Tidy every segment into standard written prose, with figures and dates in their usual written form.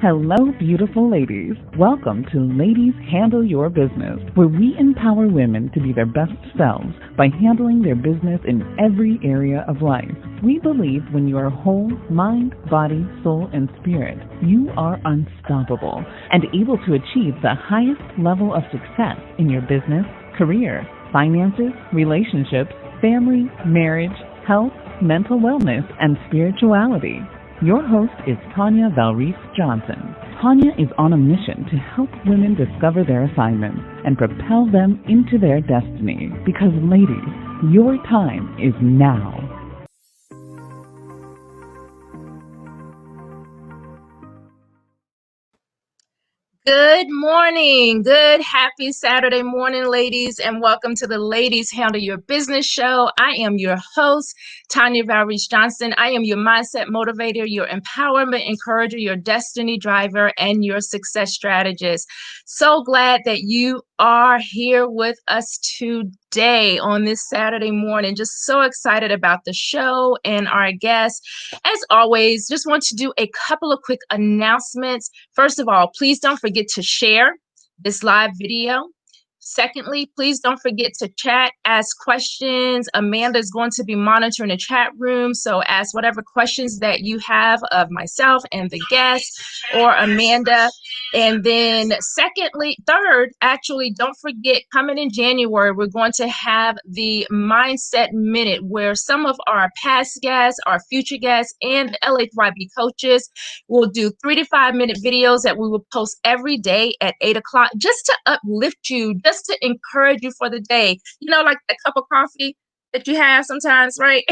Hello, beautiful ladies. Welcome to Ladies Handle Your Business, where we empower women to be their best selves by handling their business in every area of life. We believe when you are whole, mind, body, soul, and spirit, you are unstoppable and able to achieve the highest level of success in your business, career, finances, relationships, family, marriage, health, mental wellness, and spirituality. Your host is Tanya Valrice Johnson. Tanya is on a mission to help women discover their assignments and propel them into their destiny. Because, ladies, your time is now. Good morning. Good, happy Saturday morning, ladies, and welcome to the Ladies Handle Your Business show. I am your host, Tanya Valrice Johnson. I am your mindset motivator, your empowerment encourager, your destiny driver, and your success strategist. So glad that you are here with us today on this Saturday morning. Just so excited about the show and our guests. As always, just want to do a couple of quick announcements. First of all, please don't forget to share this live video. Secondly, please don't forget to chat, ask questions. Amanda is going to be monitoring the chat room, so ask whatever questions that you have of myself and the guests or Amanda. And then third, don't forget, coming in January, we're going to have the Mindset Minute, where some of our past guests, our future guests, and the LHYB coaches will do 3 to 5 minute videos that we will post every day at 8 o'clock, just to uplift you, just to encourage you for the day. You know, like that cup of coffee that you have sometimes, right?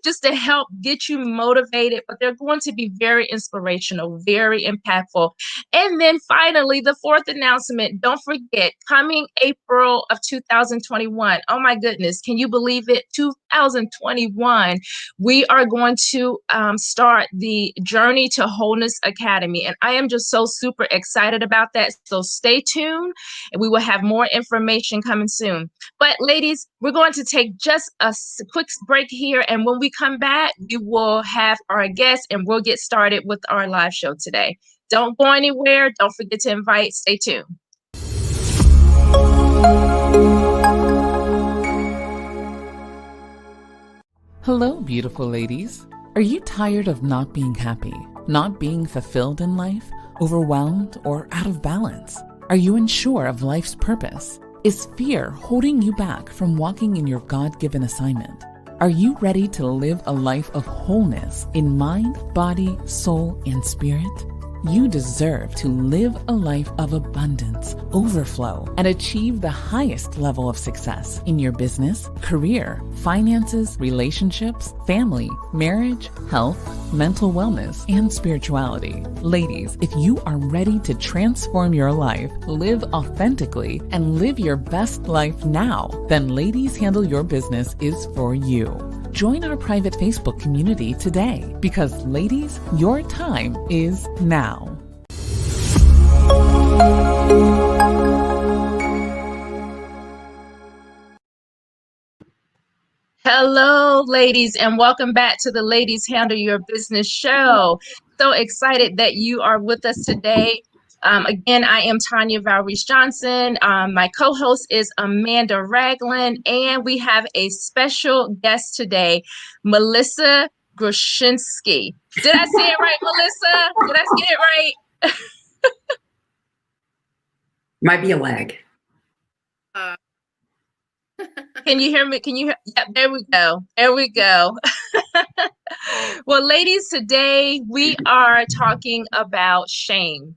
Just to help get you motivated. But they're going to be very inspirational, very impactful. And then finally, the fourth announcement, don't forget, coming April of 2021. Oh my goodness, can you believe it? 2021, we are going to start the Journey to Wholeness Academy. And I am just so super excited about that. So stay tuned, and we will have more information coming soon. But ladies, we're going to take just a quick break here. And when we come back, we will have our guests and we'll get started with our live show today. Don't go anywhere. Don't forget to invite. Stay tuned. Hello, beautiful ladies. Are you tired of not being happy, not being fulfilled in life, overwhelmed, or out of balance? Are you unsure of life's purpose? Is fear holding you back from walking in your God-given assignment? Are you ready to live a life of wholeness in mind, body, soul, and spirit? You deserve to live a life of abundance, overflow, and achieve the highest level of success in your business, career, finances, relationships, family, marriage, health, mental wellness, and spirituality. Ladies, if you are ready to transform your life, live authentically, and live your best life now, then Ladies Handle Your Business is for you. Join our private Facebook community today, because ladies, your time is now. Hello, ladies, and welcome back to the Ladies Handle Your Business show. So excited that you are with us today. Again, I am Tanya Valrice Johnson. My co-host is Amanda Ragland, and we have a special guest today, Melissa Grushinski. Did I say it right, Melissa? Did I get it right? Might be a lag. Can you hear me? Can you hear? Yep, there we go. There we go. Well, ladies, today we are talking about shame.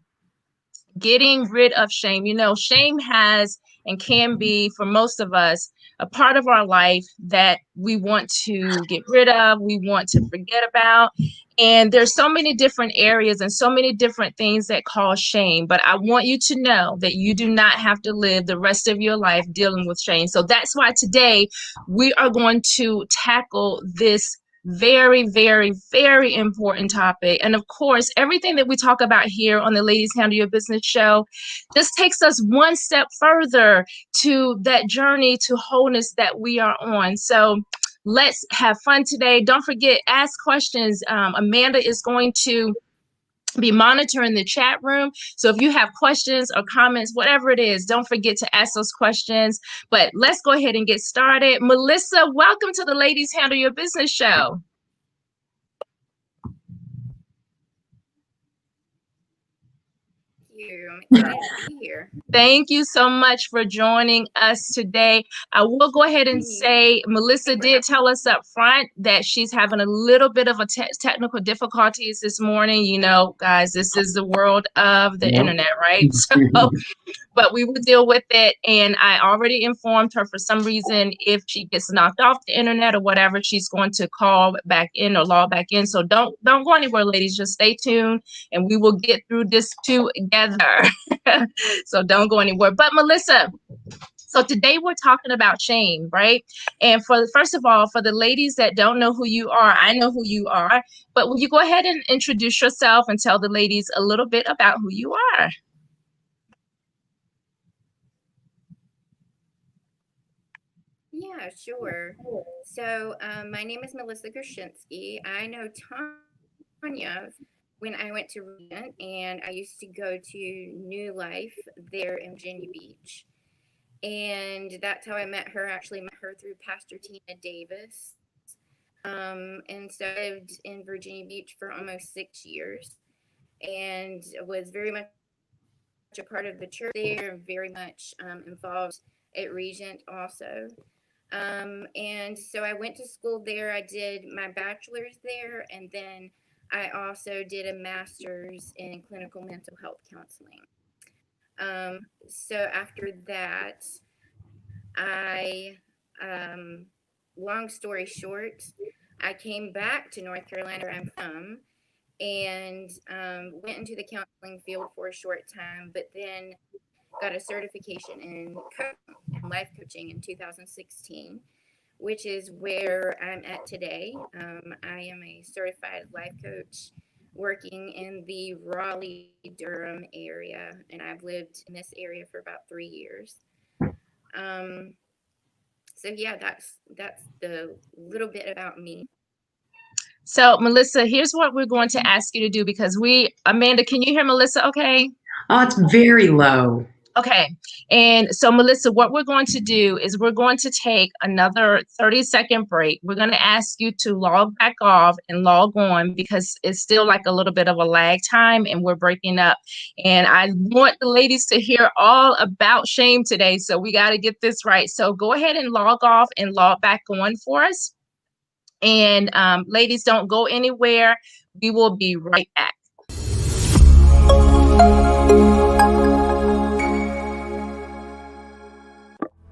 Getting rid of shame. You know, shame has and can be, for most of us, a part of our life that we want to get rid of, we want to forget about. And there's so many different areas and so many different things that cause shame. But I want you to know that you do not have to live the rest of your life dealing with shame. So that's why today we are going to tackle this very, very, very important topic. And of course, everything that we talk about here on the Ladies Handle Your Business show just takes us one step further to that journey to wholeness that we are on. So let's have fun today. Don't forget, ask questions. Amanda is going to be monitoring the chat room. So if you have questions or comments, whatever it is, don't forget to ask those questions. But let's go ahead and get started. Melissa, welcome to the Ladies Handle Your Business show. I'm excited to be here. Thank you so much for joining us today. I will go ahead and say Melissa did tell us up front that she's having a little bit of a technical difficulties this morning. You know, guys, this is the world of the internet, right? So, but we will deal with it. And I already informed her for some reason, if she gets knocked off the internet or whatever, she's going to call back in or log back in. So don't go anywhere, ladies. Just stay tuned and we will get through this together. So don't go anywhere. But Melissa, so today we're talking about shame, right? And first of all, for the ladies that don't know who you are, I know who you are, but will you go ahead and introduce yourself and tell the ladies a little bit about who you are? Yeah, sure. So my name is Melissa Grushinski. I know Tanya when I went to Regent, and I used to go to New Life there in Virginia Beach. And that's how I met her. Actually met her through Pastor Tina Davis. And so I lived in Virginia Beach for almost 6 years and was very much a part of the church there, very much involved at Regent also. And so I went to school there. I did my bachelor's there, and then I also did a master's in clinical mental health counseling. So after that, I, long story short, I came back to North Carolina, where I'm from, and went into the counseling field for a short time, but then got a certification in life coaching in 2016, which is where I'm at today. I am a certified life coach working in the Raleigh-Durham area, and I've lived in this area for about 3 years. So yeah, that's the little bit about me. So Melissa, here's what we're going to ask you to do, because Amanda, can you hear Melissa okay? Oh, it's very low. Okay. And so Melissa, what we're going to do is we're going to take another 30-second break. We're going to ask you to log back off and log on, because it's still like a little bit of a lag time and we're breaking up. And I want the ladies to hear all about shame today. So we got to get this right. So go ahead and log off and log back on for us. And ladies, don't go anywhere. We will be right back.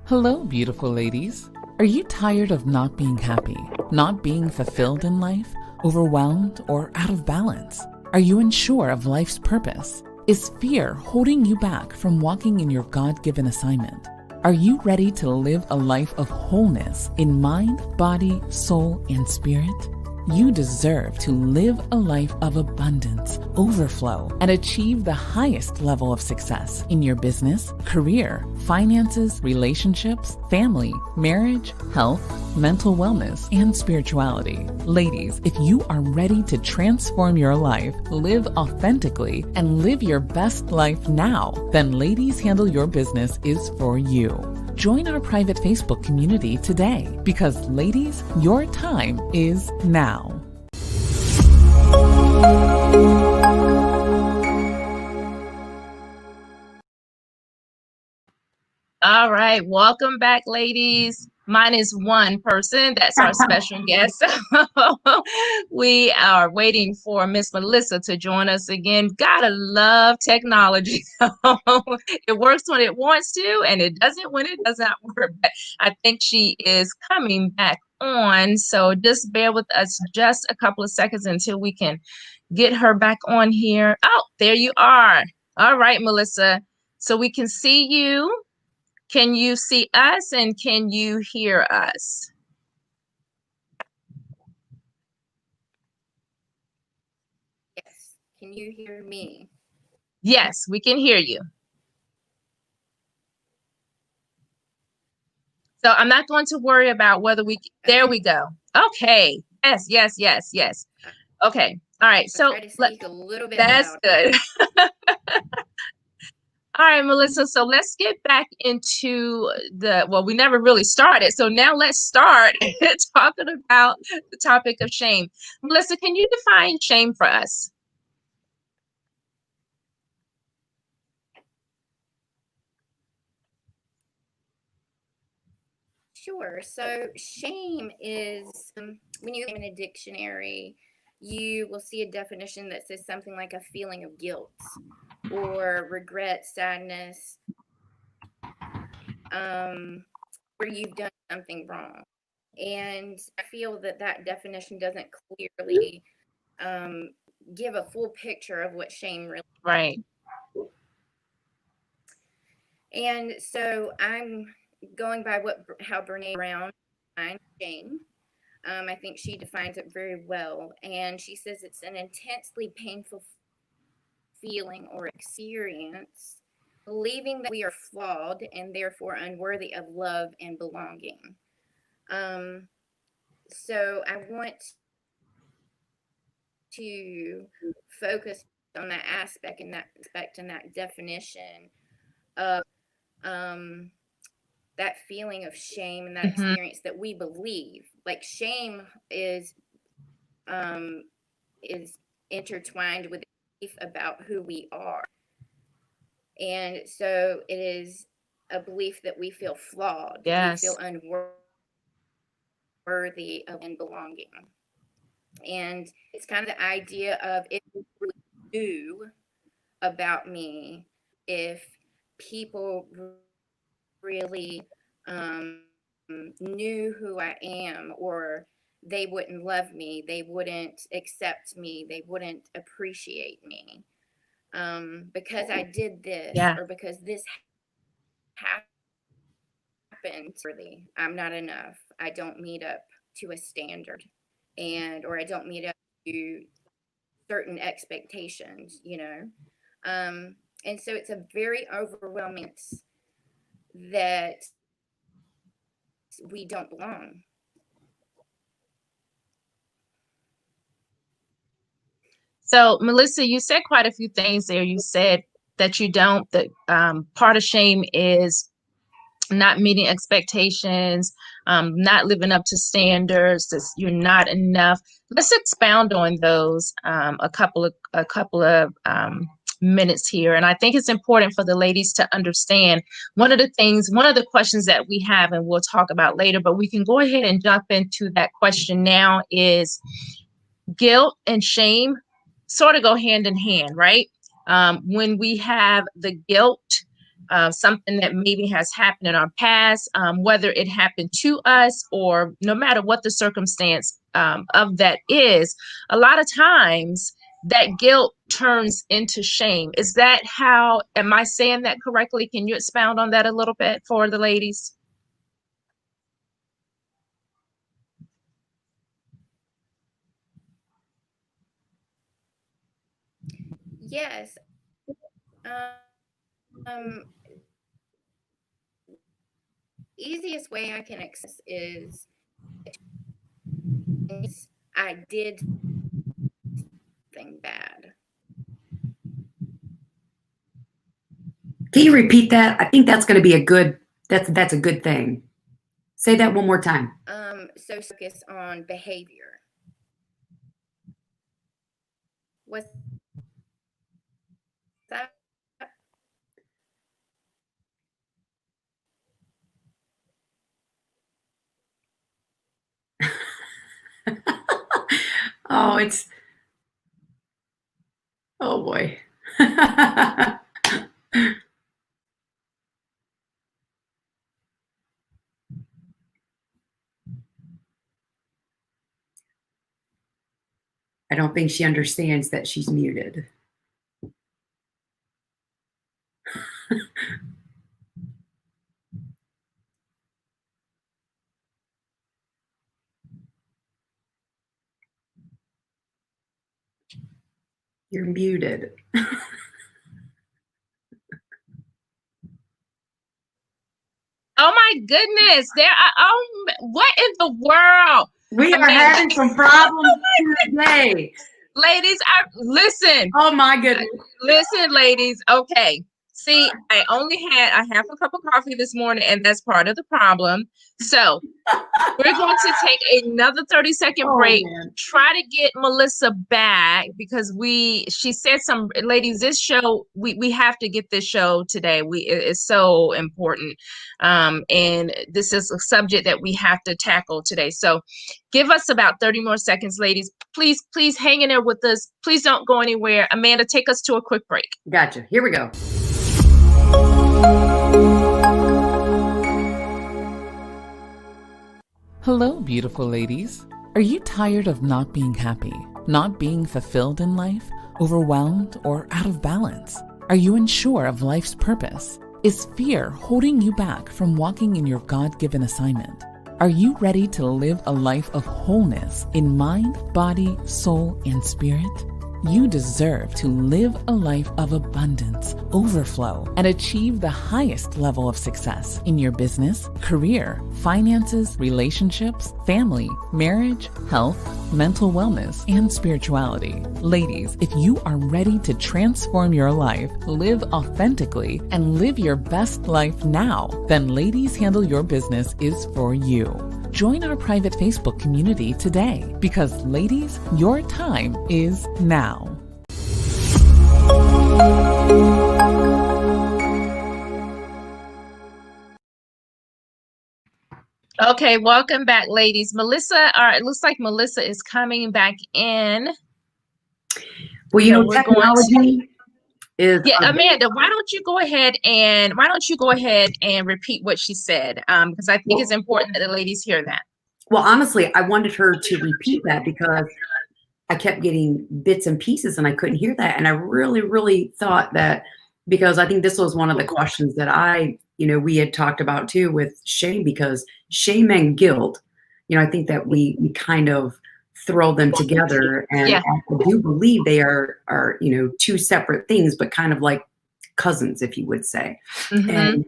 Hello, beautiful ladies. Are you tired of not being happy, not being fulfilled in life, overwhelmed, or out of balance? Are you unsure of life's purpose? Is fear holding you back from walking in your God-given assignment? Are you ready to live a life of wholeness in mind, body, soul, and spirit? You deserve to live a life of abundance, overflow, and achieve the highest level of success in your business, career, finances, relationships, family, marriage, health, mental wellness, and spirituality. Ladies, if you are ready to transform your life, live authentically, and live your best life now, then Ladies Handle Your Business is for you. Join our private Facebook community today, because ladies, your time is now. All right, welcome back, ladies. Mine is one person. That's our special guest. We are waiting for Miss Melissa to join us again. Gotta love technology. It works when it wants to, and it doesn't when it does not work. But I think she is coming back on. So just bear with us just a couple of seconds until we can get her back on here. Oh, there you are. All right, Melissa. So we can see you. Can you see us, and can you hear us? Yes. Can you hear me? Yes, we can hear you. So I'm not going to worry about whether there we go. Okay. Yes. Okay. All right. I'll So try to speak a little bit that's louder. good. All right, Melissa. So let's get back into well, we never really started. So now let's start talking about the topic of shame. Melissa, can you define shame for us? Sure. So shame is, when you look in a dictionary, you will see a definition that says something like a feeling of guilt or regret, sadness, where you've done something wrong. And I feel that that definition doesn't clearly give a full picture of what shame really is. Right. And so I'm going by how Brene Brown defines shame. I think she defines it very well. And she says it's an intensely painful feeling or experience, believing that we are flawed and therefore unworthy of love and belonging. So I want to focus on that aspect and that definition of that feeling of shame and that experience that we believe. Like shame is intertwined with belief about who we are. And so it is a belief that we feel flawed, we feel unworthy of and belonging. And it's kind of the idea of, if you really knew about me, if people really knew who I am, or they wouldn't love me, they wouldn't accept me, they wouldn't appreciate me, because I did this, or because this happened. I'm not enough. I don't meet up to a standard, or I don't meet up to certain expectations, and so it's a very overwhelming that we don't belong. So, Melissa, you said quite a few things there. You said that you don't, that part of shame is not meeting expectations, not living up to standards, that you're not enough. Let's expound on those a couple of minutes here. And I think it's important for the ladies to understand one of the questions that we have, and we'll talk about later, but we can go ahead and jump into that question now, is guilt and shame sort of go hand in hand, right? When we have the guilt, something that maybe has happened in our past, whether it happened to us or no matter what the circumstance of that is, a lot of times that guilt turns into shame. Is that how, am I saying that correctly? Can you expound on that a little bit for the ladies? Yes. Easiest way I can access is I did something bad. Can you repeat that? I think that's going to be that's a good thing. Say that one more time. So focus on behavior. What's that? Oh boy. I don't think she understands that she's muted. You're muted. Oh my goodness. What in the world? We are having some problems today. Ladies, listen. Oh my goodness. Listen, ladies. Okay. See, I only had a half a cup of coffee this morning, and that's part of the problem. So we're going to take another 30-second break. Man. Try to get Melissa back because she said ladies, this show, we have to get this show today. It's so important. And this is a subject that we have to tackle today. So give us about 30 more seconds, ladies. Please hang in there with us. Please don't go anywhere. Amanda, take us to a quick break. Gotcha. Here we go. Hello, beautiful ladies. Are you tired of not being happy, not being fulfilled in life, overwhelmed, or out of balance? Are you unsure of life's purpose? Is fear holding you back from walking in your God-given assignment? Are you ready to live a life of wholeness in mind, body, soul, and spirit? You deserve to live a life of abundance, overflow, and achieve the highest level of success in your business, career, finances, relationships, family, marriage, health, mental wellness, and spirituality. Ladies, if you are ready to transform your life, live authentically, and live your best life now, then Ladies Handle Your Business is for you. Join our private Facebook community today because, ladies, your time is now. Okay, welcome back, ladies. Melissa, it looks like Melissa is coming back in. Well, you So know, we're technology is. Yeah, Amanda, why don't you go ahead and repeat what she said? Because I think it's important that the ladies hear that. Well, honestly, I wanted her to repeat that because I kept getting bits and pieces and I couldn't hear that. And I really, really thought that because I think this was one of the questions that we had talked about too with shame, because shame and guilt, I think that we kind of throw them together. And Yeah. I do believe they are two separate things, but kind of like cousins, if you would say. Mm-hmm.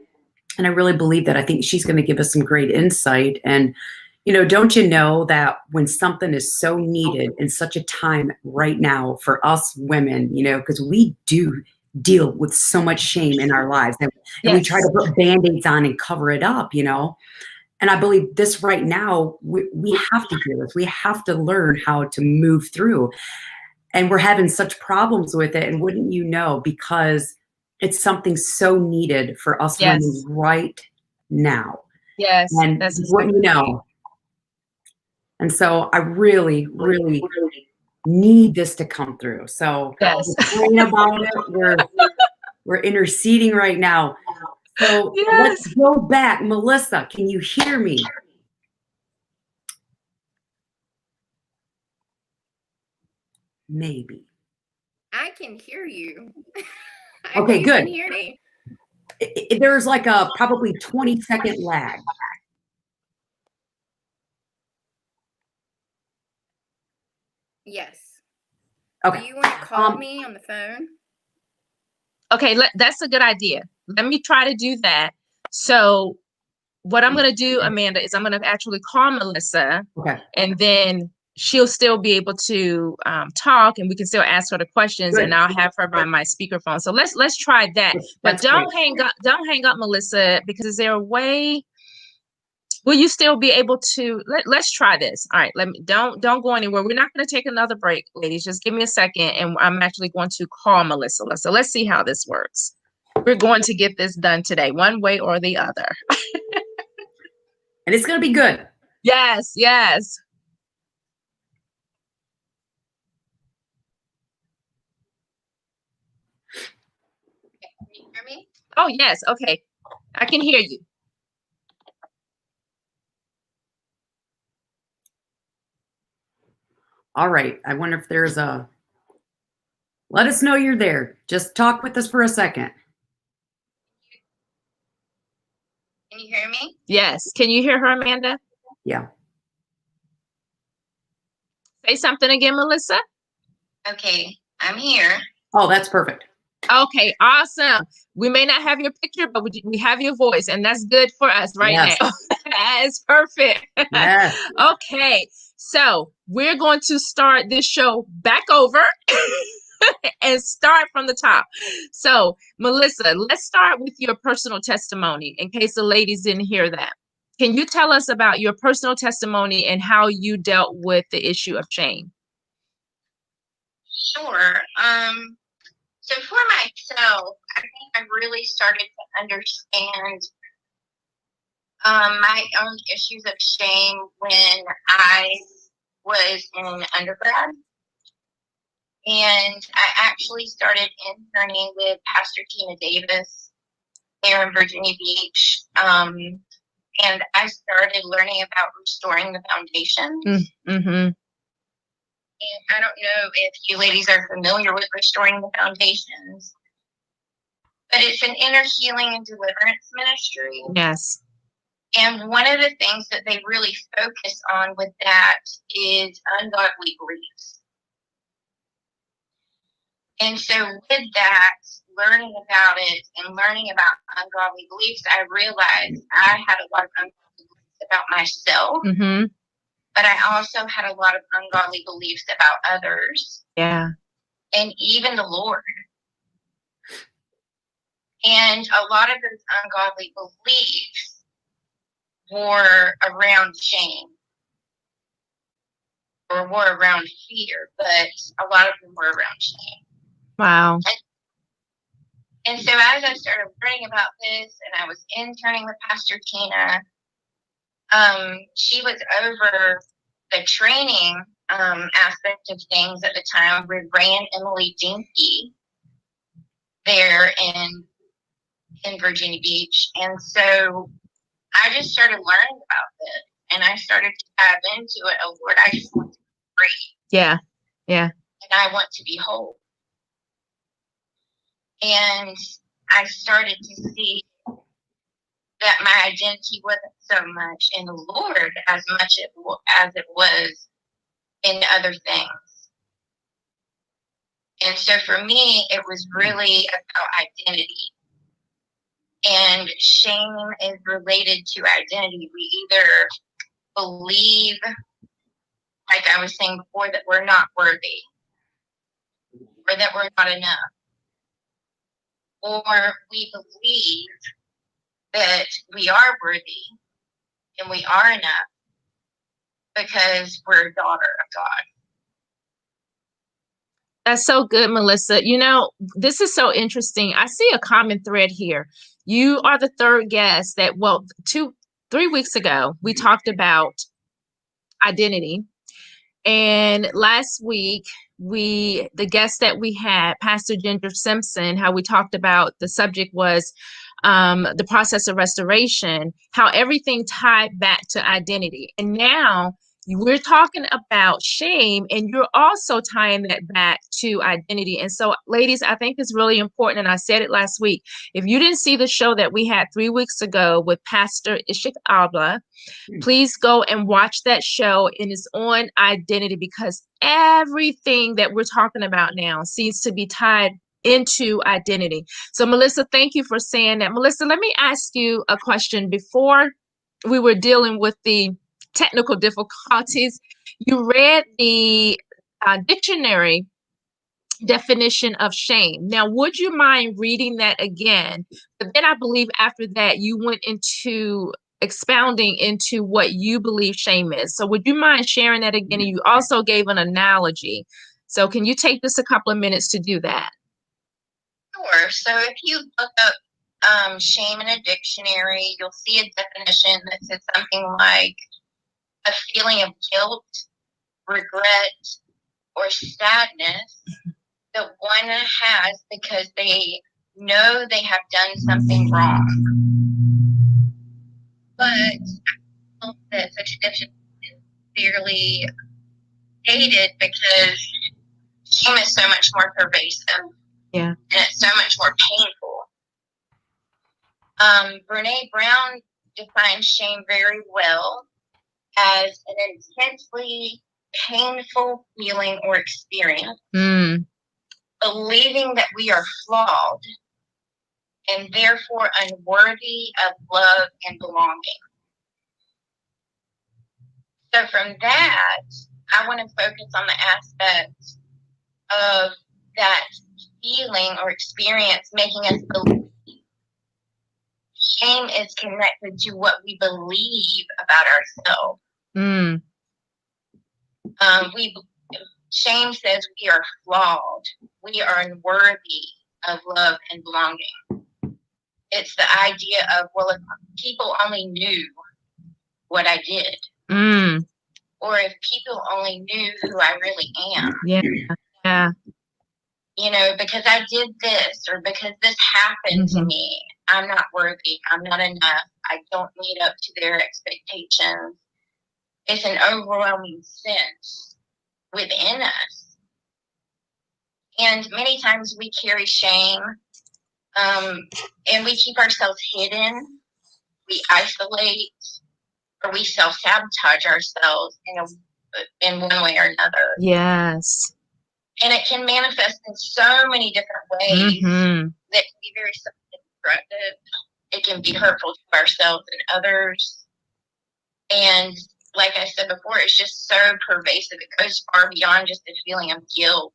And I really believe that. I think she's going to give us some great insight. And don't you know that when something is so needed in such a time right now for us women, because we do deal with so much shame in our lives and we try to put Band-Aids on and cover it up, And I believe this right now, we have to do this. We have to learn how to move through. And we're having such problems with it. And wouldn't you know, because it's something so needed for us women right now. Yes. And that's wouldn't you know? And so I really, really need this to come through. So Yes. we're praying about it. We're interceding right now. So let's go back. Melissa, can you hear me? Maybe. I can hear you. Okay, good. Can hear me. There's like a probably 20-second lag. Yes. Okay. Do you want to call me on the phone? Okay, that's a good idea. Let me try to do that. So what I'm going to do, Amanda, is I'm going to actually call Melissa. Okay. And then she'll still be able to talk, and we can still ask her the questions. Good. And I'll have her by my speakerphone. So let's try that. But don't hang up, Melissa, because is there a way? Will you still be able to? Let's try this. All right. Don't go anywhere. We're not going to take another break, ladies. Just give me a second, and I'm actually going to call Melissa. So let's see how this works. We're going to get this done today, one way or the other. And it's going to be good. Yes. Yes. Can you hear me? Oh, yes. Okay. I can hear you. All right. I wonder if there's let us know you're there. Just talk with us for a second. Can you hear me? Yes. Can you hear her, Amanda? Yeah. Say something again, Melissa. Okay, I'm here. Oh, that's perfect. Okay, awesome. We may not have your picture, but we have your voice, and that's good for us right now. Yes, perfect. Yes. Okay, so we're going to start this show back over and start from the top. So, Melissa, let's start with your personal testimony in case the ladies didn't hear that. Can you tell us about your personal testimony and how you dealt with the issue of shame? Sure. So for myself, I think I really started to understand my own issues of shame when I was in undergrad. And I actually started interning with Pastor Tina Davis there in Virginia Beach. And I started learning about restoring the foundation. Mm-hmm. And I don't know if you ladies are familiar with restoring the foundations, but it's an inner healing and deliverance ministry. Yes. And one of the things that they really focus on with that is ungodly beliefs. And so with that, learning about it and learning about ungodly beliefs, I realized I had a lot of ungodly beliefs about myself, Mm-hmm. but I also had a lot of ungodly beliefs about others. Yeah. And even the Lord. And a lot of those ungodly beliefs were around shame or were around fear, but a lot of them were around shame. Wow. And so as I started learning about this and I was interning with Pastor Tina, she was over the training aspect of things at the time with Ray and Emily Dinky there in Virginia Beach. And so I just started learning about this and I started to dive into it. Oh Lord, I just want to be free. Yeah. Yeah. And I want to be whole. And I started to see that my identity wasn't so much in the Lord as much as it was in other things. And so for me, it was really about identity. And shame is related to identity. We either believe, like I was saying before, that we're not worthy or that we're not enough. Or we believe that we are worthy and we are enough because we're a daughter of God. That's so good, Melissa. You know, this is so interesting. I see a common thread here. You are the third guest that, well, 3 weeks ago, we talked about identity. And last week, the guest that we had, Pastor Ginger Simpson, how we talked about the subject was the process of restoration, how everything tied back to identity. And now we're talking about shame, and you're also tying that back to identity. And so, ladies, I think it's really important. And I said it last week. If you didn't see the show that we had 3 weeks ago with Pastor Ishak Abla, please go and watch that show. And it's on identity because everything that we're talking about now seems to be tied into identity. So, Melissa, thank you for saying that. Melissa, let me ask you a question. Before we were dealing with the technical difficulties, you read the dictionary definition of shame. Now, would you mind reading that again? But then I believe after that, you went into expounding into what you believe shame is. So would you mind sharing that again? And you also gave an analogy. So can you take just a couple of minutes to do that? Sure. So if you look up shame in a dictionary, you'll see a definition that says something like a feeling of guilt, regret, or sadness that one has because they know they have done something wrong. But I feel that such a definition is clearly stated because shame is so much more pervasive. Yeah. And it's so much more painful. Brene Brown defines shame very well as an intensely painful feeling or experience, believing that we are flawed and therefore unworthy of love and belonging. So from that, I want to focus on the aspect of that feeling or experience making us believe. Shame is connected to what we believe about ourselves. Mm. Shame says we are flawed. We are unworthy of love and belonging. It's the idea of, well, if people only knew what I did, or if people only knew who I really am. Yeah. You know, because I did this, or because this happened to me, I'm not worthy. I'm not enough. I don't meet up to their expectations. It's an overwhelming sense within us. And many times we carry shame, and we keep ourselves hidden. We isolate, or we self-sabotage ourselves in one way or another. Yes. And it can manifest in so many different ways that can be very self-destructive. It can be hurtful to ourselves and others. And like I said before, it's just so pervasive. It goes far beyond just a feeling of guilt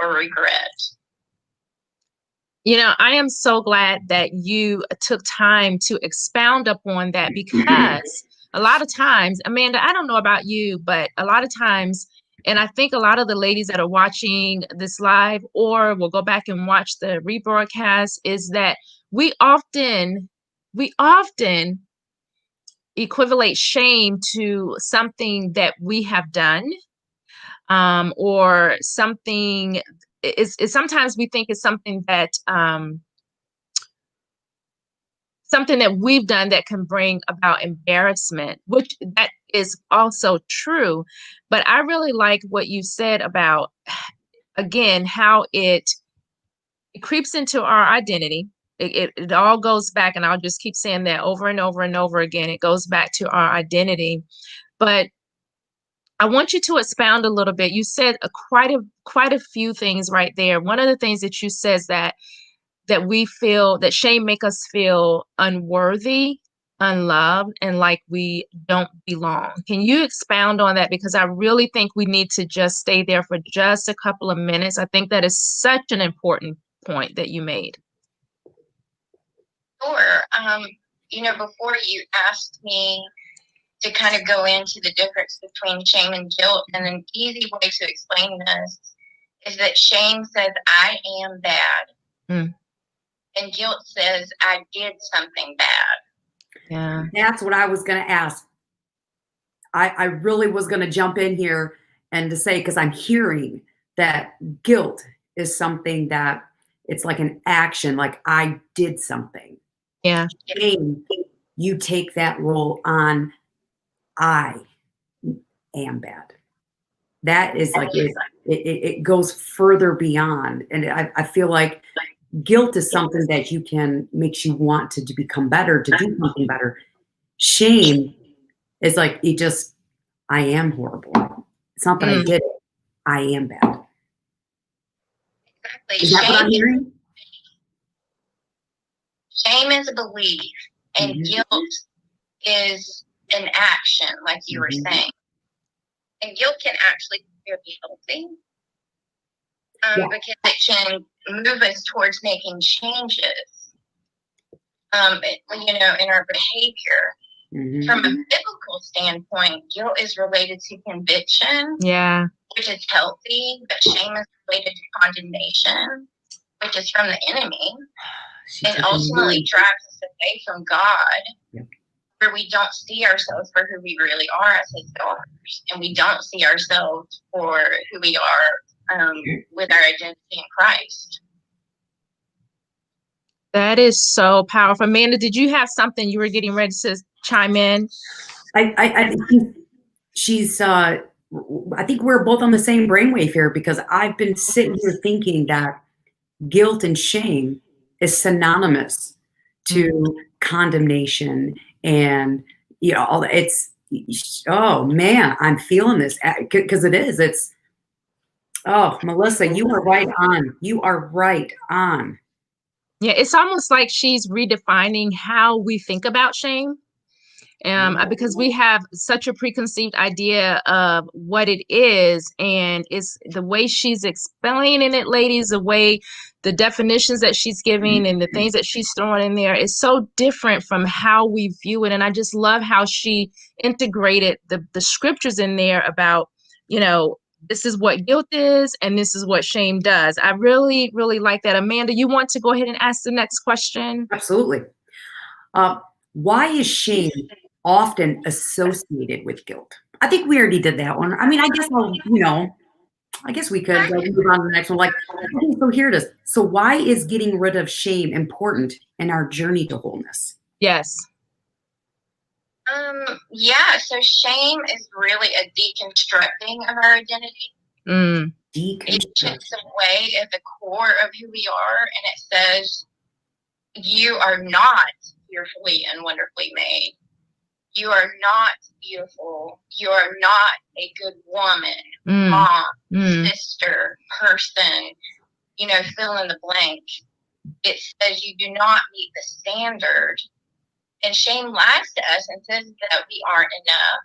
or regret. You know, I am so glad that you took time to expound upon that, because a lot of times, Amanda, I don't know about you, but a lot of times, and I think a lot of the ladies that are watching this live or will go back and watch the rebroadcast, is that we often equivalate shame to something that we have done, or something. Sometimes we think it's something that we've done that can bring about embarrassment, which that is also true. But I really like what you said about, again, how it creeps into our identity. It all goes back, and I'll just keep saying that over and over and over again. It goes back to our identity. But I want you to expound a little bit. You said quite a few things right there. One of the things that you said is that we feel that shame make us feel unworthy, unloved, and like we don't belong. Can you expound on that? Because I really think we need to just stay there for just a couple of minutes. I think that is such an important point that you made. Sure. You know, before you asked me to kind of go into the difference between shame and guilt, and an easy way to explain this is that shame says I am bad, and guilt says I did something bad. Yeah, that's what I was going to ask. I really was going to jump in here and to say, because I'm hearing that guilt is something that it's like an action, like I did something. Yeah. Shame, you take that role on, I am bad. That is like, it goes further beyond. And I feel like guilt is something that makes you want to become better, to do something better. Shame is like, I am horrible. It's not that I did it. I am bad. Exactly. Is that what I'm hearing? Shame is a belief, and guilt is an action, like you were saying. And guilt can actually be healthy, because it can move us towards making changes, you know, in our behavior. From a biblical standpoint, guilt is related to conviction, which is healthy, but shame is related to condemnation, which is from the enemy, and ultimately drives us away from God, where we don't see ourselves for who we really are as His daughters, and we don't see ourselves for who we are with our identity in Christ. That is so powerful. Amanda, did you have something you were getting ready to chime in? I think she's, I think we're both on the same brainwave here, because I've been sitting here thinking that guilt and shame is synonymous to condemnation, and you know, oh man, I'm feeling this, because it is. It's, oh, Melissa, you are right on. You are right on. Yeah, it's almost like she's redefining how we think about shame. because we have such a preconceived idea of what it is, and it's the way she's explaining it, ladies, the way the definitions that she's giving and the things that she's throwing in there is so different from how we view it. And I just love how she integrated the scriptures in there about, this is what guilt is and this is what shame does. I really, really like that. Amanda, you want to go ahead and ask the next question? Absolutely. Why is shame often associated with guilt? I think we already did that one. I mean, I guess we could move on to the next one. Like, okay, so here it is. So why is getting rid of shame important in our journey to wholeness? Yes. Yeah, so shame is really a deconstructing of our identity. It chips away at the core of who we are, and it says, you are not fearfully and wonderfully made. You are not beautiful. You are not a good woman, mom, sister, person, fill in the blank. It says you do not meet the standard. And shame lies to us and says that we aren't enough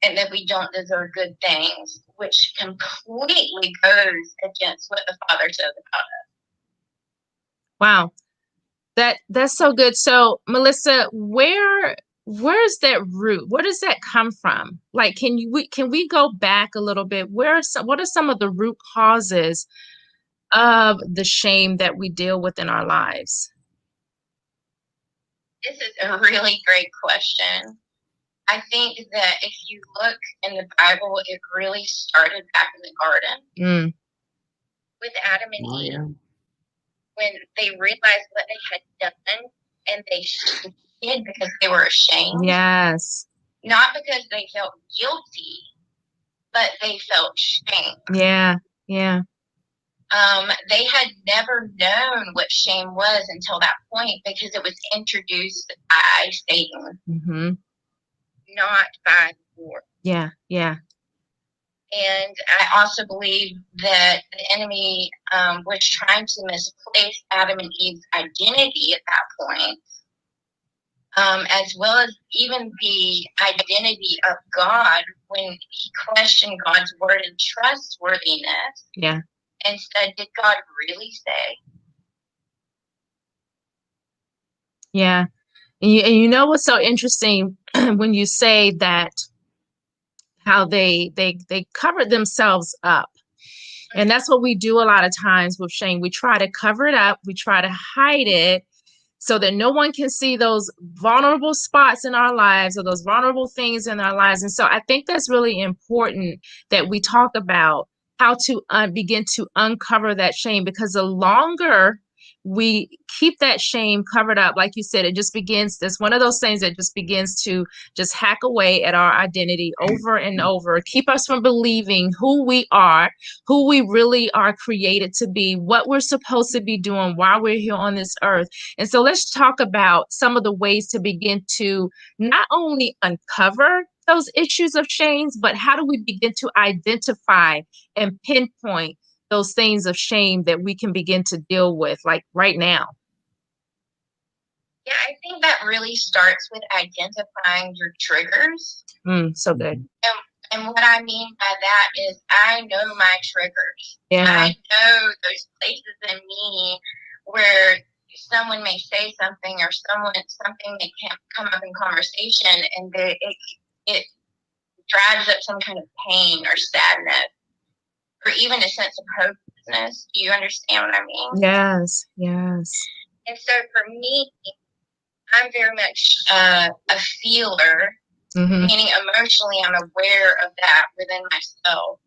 and that we don't deserve good things, which completely goes against what the Father says about us. Wow. That's so good. So, Melissa, where's that root? Where does that come from? Like, can we go back a little bit? What are some of the root causes of the shame that we deal with in our lives? This is a really great question. I think that if you look in the Bible, it really started back in the garden with Adam and Eve. Yeah. When they realized what they had done, and they hid because they were ashamed. Yes. Not because they felt guilty, but they felt shame. Yeah. Yeah. They had never known what shame was until that point because it was introduced by Satan, not by the Lord. Yeah. Yeah. And I also believe that the enemy was trying to misplace Adam and Eve's identity at that point, as well as even the identity of God when he questioned God's word and trustworthiness. Yeah. And said, did God really say? Yeah. And you know what's so interesting when you say that, how they covered themselves up. And that's what we do a lot of times with shame. We try to cover it up. We try to hide it so that no one can see those vulnerable spots in our lives or those vulnerable things in our lives. And so I think that's really important that we talk about how to begin to uncover that shame, because the longer we keep that shame covered up, like you said, it just begins, that's one of those things that just begins to just hack away at our identity over and over, keep us from believing who we are, who we really are created to be, what we're supposed to be doing while we're here on this earth. And so let's talk about some of the ways to begin to not only uncover those issues of shame, but how do we begin to identify and pinpoint those things of shame that we can begin to deal with, like right now? Yeah, I think that really starts with identifying your triggers. So good. And what I mean by that is I know my triggers. Yeah. I know those places in me where someone may say something or something may come up in conversation and it drives up some kind of pain or sadness or even a sense of hopelessness. Do you understand what I mean? Yes, yes. And so for me, I'm very much a feeler, meaning emotionally I'm aware of that within myself.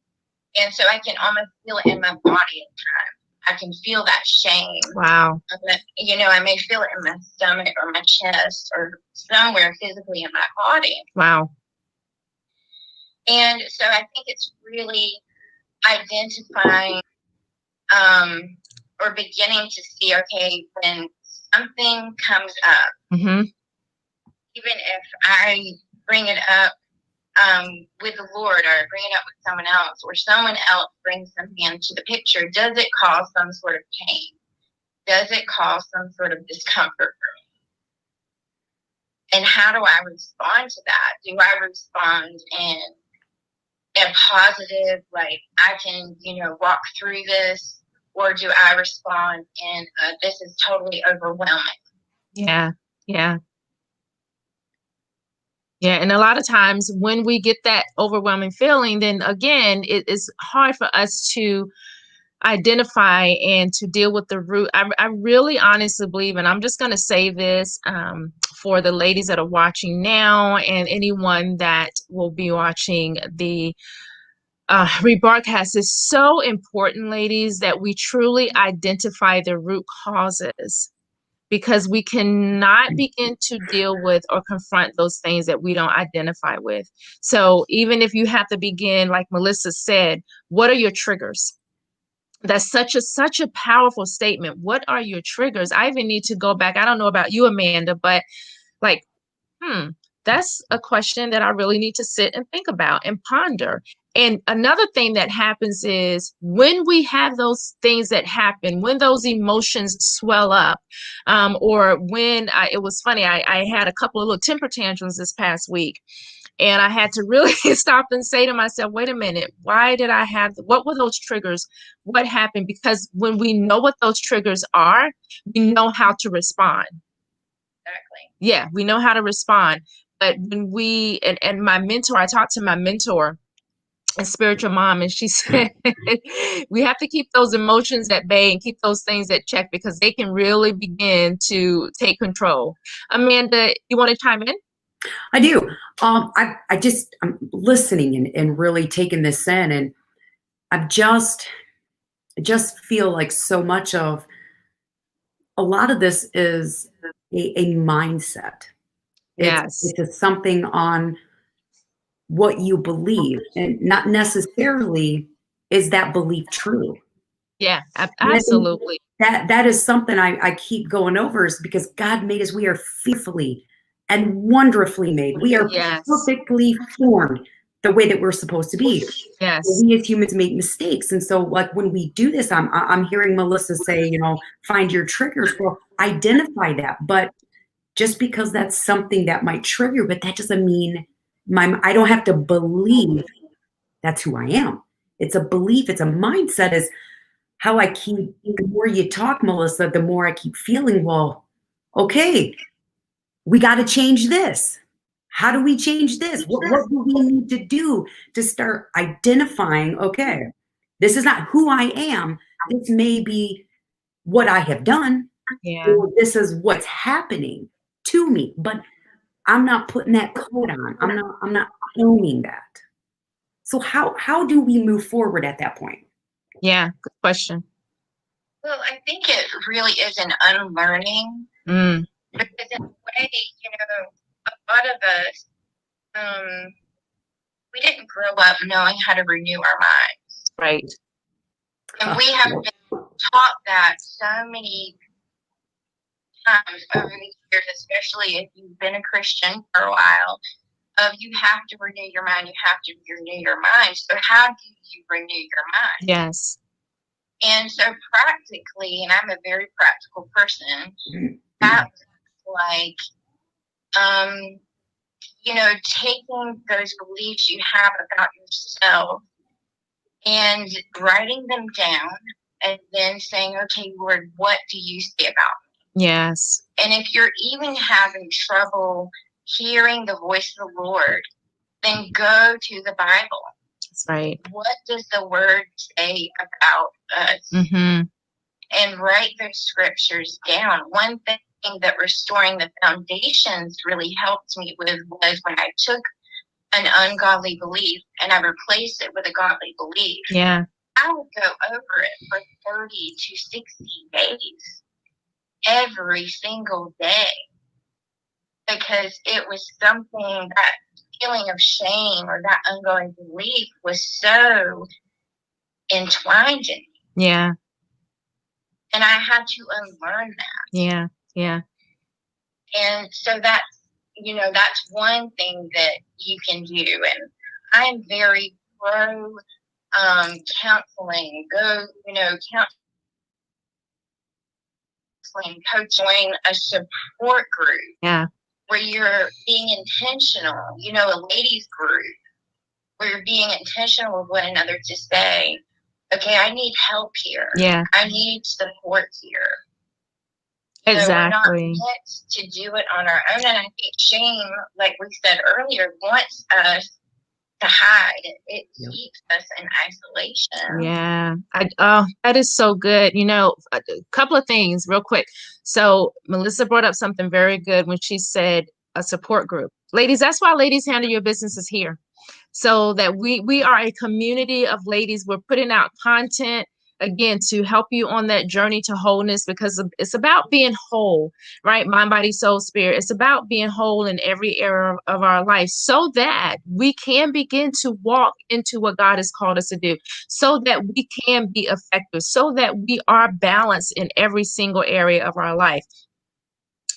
And so I can almost feel it in my body at times. I can feel that shame. Wow. I may feel it in my stomach or my chest or somewhere physically in my body. Wow. And so I think it's really identifying or beginning to see, okay, when something comes up, even if I bring it up with the Lord or bring it up with someone else or someone else brings something into the picture, does it cause some sort of pain? Does it cause some sort of discomfort for me? And how do I respond to that? Do I respond in a positive, like I can, walk through this, or do I respond in this is totally overwhelming? Yeah. Yeah. Yeah. And a lot of times when we get that overwhelming feeling, then again, it is hard for us to identify and to deal with the root. I really honestly believe, and I'm just going to say this for the ladies that are watching now and anyone that will be watching the rebroadcast, is so important, ladies, that we truly identify the root causes, because we cannot begin to deal with or confront those things that we don't identify with. So even if you have to begin, like Melissa said, what are your triggers? That's such a powerful statement. What are your triggers? I even need to go back. I don't know about you, Amanda, but like, that's a question that I really need to sit and think about and ponder. And another thing that happens is when we have those things that happen, when those emotions swell up, or when it was funny, I had a couple of little temper tantrums this past week. And I had to really stop and say to myself, wait a minute, why did I have, what were those triggers? What happened? Because when we know what those triggers are, we know how to respond. Exactly. Yeah, we know how to respond. But when and my mentor, I talked to my mentor, a spiritual mom, and she said, we have to keep those emotions at bay and keep those things at check, because they can really begin to take control. Amanda, you want to chime in? I do. I'm listening and really taking this in, and I just feel like so much of a lot of this is a mindset. Yes. It's something on what you believe, and not necessarily is that belief true. Yeah, And I think absolutely. that is something I keep going over, is because God made us, we are fearfully and wonderfully made. We are Yes. perfectly formed the way that we're supposed to be. Yes. We as humans make mistakes. And so like when we do this, I'm hearing Melissa say, find your triggers. Well, identify that. But just because that's something that might trigger, but that doesn't mean I don't have to believe that's who I am. It's a belief, it's a mindset, is how I keep, the more you talk, Melissa, the more I keep feeling, well, okay, we got to change this. How do we change this? What do we need to do to start identifying, okay, this is not who I am. This may be what I have done, Yeah. or this is what's happening to me, but I'm not putting that coat on. I'm not owning that. So how do we move forward at that point? Yeah. Good question. Well, I think it really is an unlearning, Mm. because in a way, a lot of us, we didn't grow up knowing how to renew our minds. Right. And we have been taught that so many times over the years, especially if you've been a Christian for a while, of you have to renew your mind, you have to renew your mind. So how do you renew your mind? Yes. And so practically, and I'm a very practical person, that's like, taking those beliefs you have about yourself and writing them down, and then saying, okay, Lord, what do you say about me? Yes. And if you're even having trouble hearing the voice of the Lord, then go to the Bible. That's right. What does the word say about us? Mm-hmm. And write those scriptures down. One thing that restoring the foundations really helped me with was when I took an ungodly belief and I replaced it with a godly belief. Yeah. I would go over it for 30 to 60 days, every single day, because it was something, that feeling of shame or that ongoing belief was so entwined in me. Yeah. And I had to unlearn that. Yeah. Yeah. And so that's one thing that you can do. And I'm very pro counseling. Counseling, coaching, a support group. Yeah. where you're being intentional, you know, a ladies group, where you're being intentional with one another to say, okay, I need help here. Yeah. I need support here. Exactly. So we're not meant to do it on our own. And I think shame, like we said earlier, wants us to hide. It keeps us in isolation. Yeah. That is so good. You know, a couple of things real quick. So Melissa brought up something very good when she said a support group. Ladies, that's why Ladies Handle Your Business is here. So that we are a community of ladies. We're putting out content again to help you on that journey to wholeness, because it's about being whole, right? Mind, body, soul, spirit. It's about being whole in every area of our life, so that we can begin to walk into what God has called us to do, so that we can be effective, so that we are balanced in every single area of our life.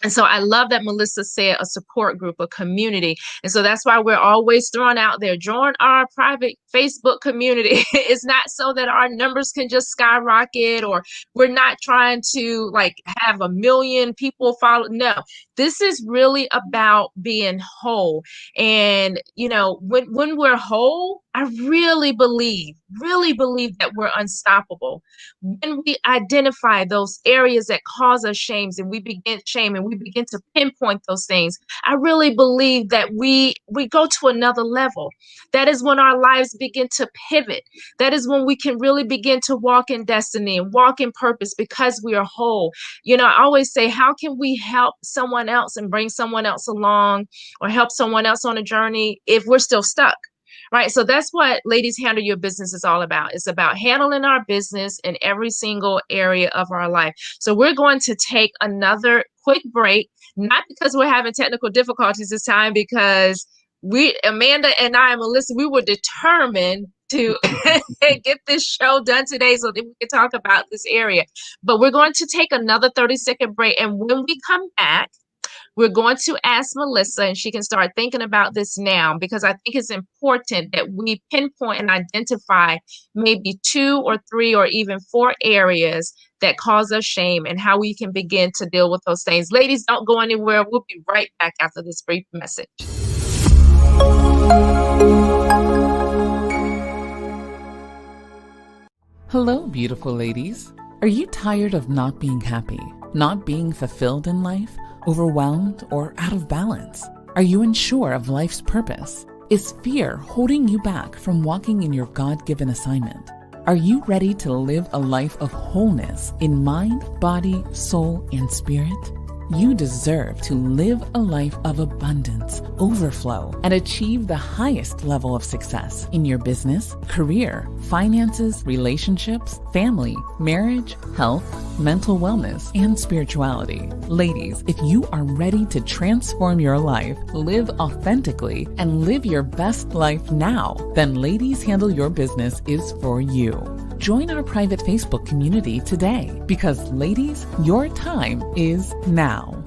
And so I love that Melissa said a support group, a community. And so that's why we're always throwing out there, join our private Facebook community. It's not so that our numbers can just skyrocket, or we're not trying to like have 1 million people follow. No, this is really about being whole. And, you know, when we're whole, I really believe that we're unstoppable. When we identify those areas that cause us shames, and we begin to pinpoint those things, I really believe that we go to another level. That is when our lives begin to pivot. That is when we can really begin to walk in destiny and walk in purpose, because we are whole. You know, I always say, how can we help someone else and bring someone else along, or help someone else on a journey, if we're still stuck? Right. So that's what Ladies Handle Your Business is all about. It's about handling our business in every single area of our life. So we're going to take another quick break, not because we're having technical difficulties this time, because Amanda and I and Melissa, we were determined to get this show done today so that we can talk about this area. But we're going to take another 30-second break. And when we come back, we're going to ask Melissa, and she can start thinking about this now, because I think it's important that we pinpoint and identify maybe 2 or 3 or even 4 areas that cause us shame, and how we can begin to deal with those things. Ladies, don't go anywhere. We'll be right back after this brief message. Hello, beautiful ladies. Are you tired of not being happy, not being fulfilled in life, overwhelmed, or out of balance? Are you unsure of life's purpose? Is fear holding you back from walking in your God-given assignment? Are you ready to live a life of wholeness in mind, body, soul, and spirit? You deserve to live a life of abundance, overflow, and achieve the highest level of success in your business, career, finances, relationships, family, marriage, health, mental wellness, and spirituality. Ladies, if you are ready to transform your life, live authentically, and live your best life now, then Ladies Handle Your Business is for you. Join our private Facebook community today, because ladies, your time is now.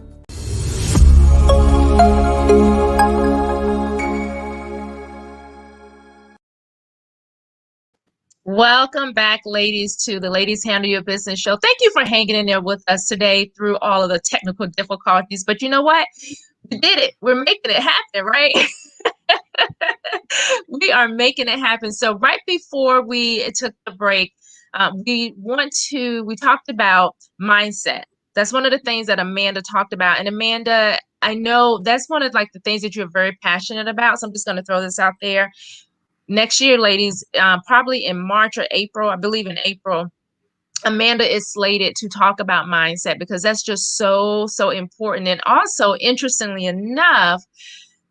Welcome back, ladies, to the Ladies Handle Your Business show. Thank you for hanging in there with us today through all of the technical difficulties. But you know what? We did it. We're making it happen, right? We are making it happen. So right before we took the break, we talked about mindset. That's one of the things that Amanda talked about. And Amanda, I know that's one of like the things that you're very passionate about. So I'm just going to throw this out there. Next year, ladies, probably in March or April, I believe in April, Amanda is slated to talk about mindset, because that's just so, so important. And also, interestingly enough,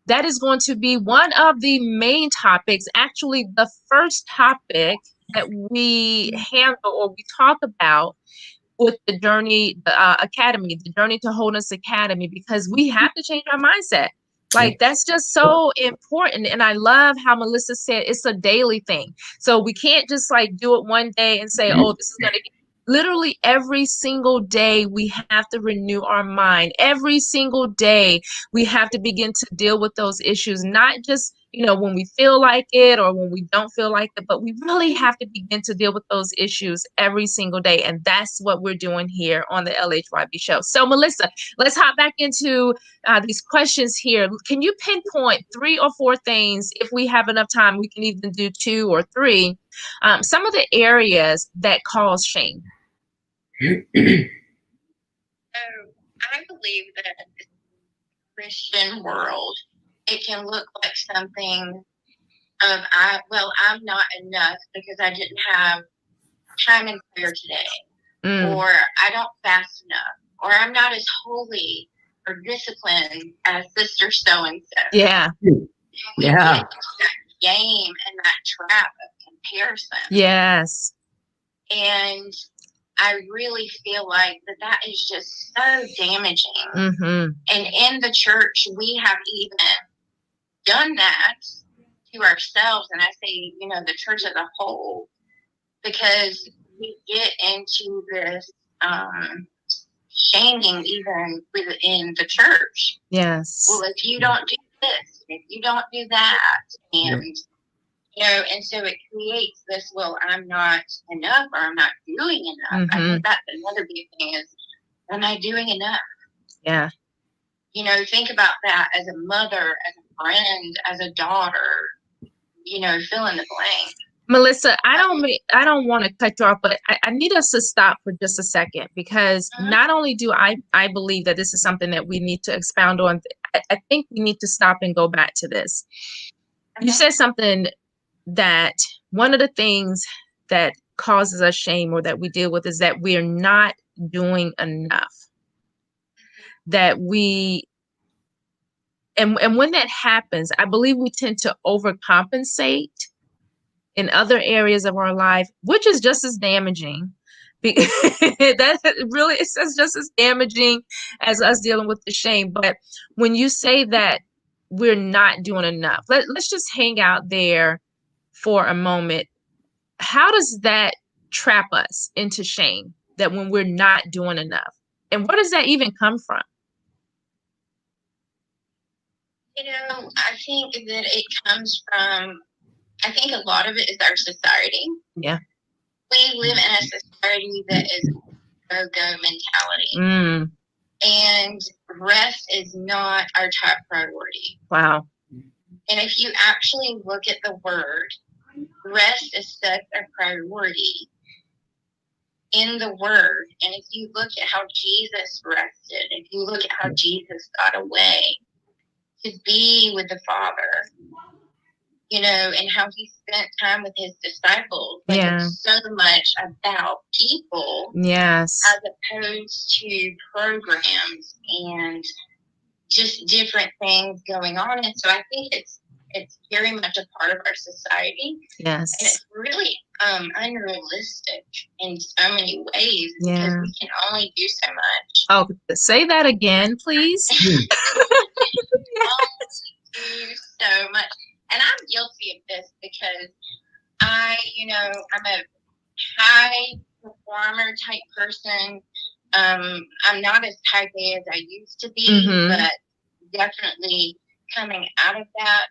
that is going to be one of the main topics, actually the first topic that we handle or we talk about with the Journey Academy, the Journey to Wholeness Academy, because we have to change our mindset. Like, that's just so important. And I love how Melissa said it's a daily thing. So we can't just like do it one day and say, oh, this is going to be literally every single day. We have to renew our mind. Every single day we have to begin to deal with those issues, not just when we feel like it or when we don't feel like it, but we really have to begin to deal with those issues every single day. And that's what we're doing here on the LHYB show. So Melissa, let's hop back into these questions here. Can you pinpoint 3 or 4 things? If we have enough time, we can even do 2 or 3. Some of the areas that cause shame. I believe that the Christian world, it can look like something of I'm not enough because I didn't have time in prayer today, or I don't fast enough, or I'm not as holy or disciplined as sister so and so. Yeah. We get into that game and that trap of comparison. Yes. And I really feel like that is just so damaging. Mm-hmm. And in the church, we have even done that to ourselves. And I say, the church as a whole, because we get into this shaming even within the church. Yes. Well, if you don't do this, if you don't do that, and and so it creates this, I'm not enough or I'm not doing enough. Mm-hmm. I think that's another big thing is, am I doing enough? Yeah. Think about that as a mother, as a friend, as a daughter, fill in the blank. Melissa, I don't want to cut you off, but I need us to stop for just a second, because not only do I believe that this is something that we need to expound on, I think we need to stop and go back to this. You said something that one of the things that causes us shame or that we deal with is that we're not doing enough. That we, and when that happens, I believe we tend to overcompensate in other areas of our life, which is just as damaging. That really is just as damaging as us dealing with the shame. But when you say that we're not doing enough, let's just hang out there for a moment. How does that trap us into shame, that when we're not doing enough? And where does that even come from? I think that it comes from, I think a lot of it is our society. Yeah. We live in a society that is go-go mentality. And rest is not our top priority. Wow. And if you actually look at the word, rest is such a priority in the word. And if you look at how Jesus rested, if you look at how Jesus got away to be with the Father, and how he spent time with his disciples. It's so much about people. Yes. As opposed to programs and just different things going on. And so I think it's very much a part of our society. Yes. And it's really unrealistic in so many ways because we can only do so much. Oh, say that again, please. Only do so much. And I'm guilty of this because I'm a high performer type person. I'm not as type A as I used to be, but definitely coming out of that.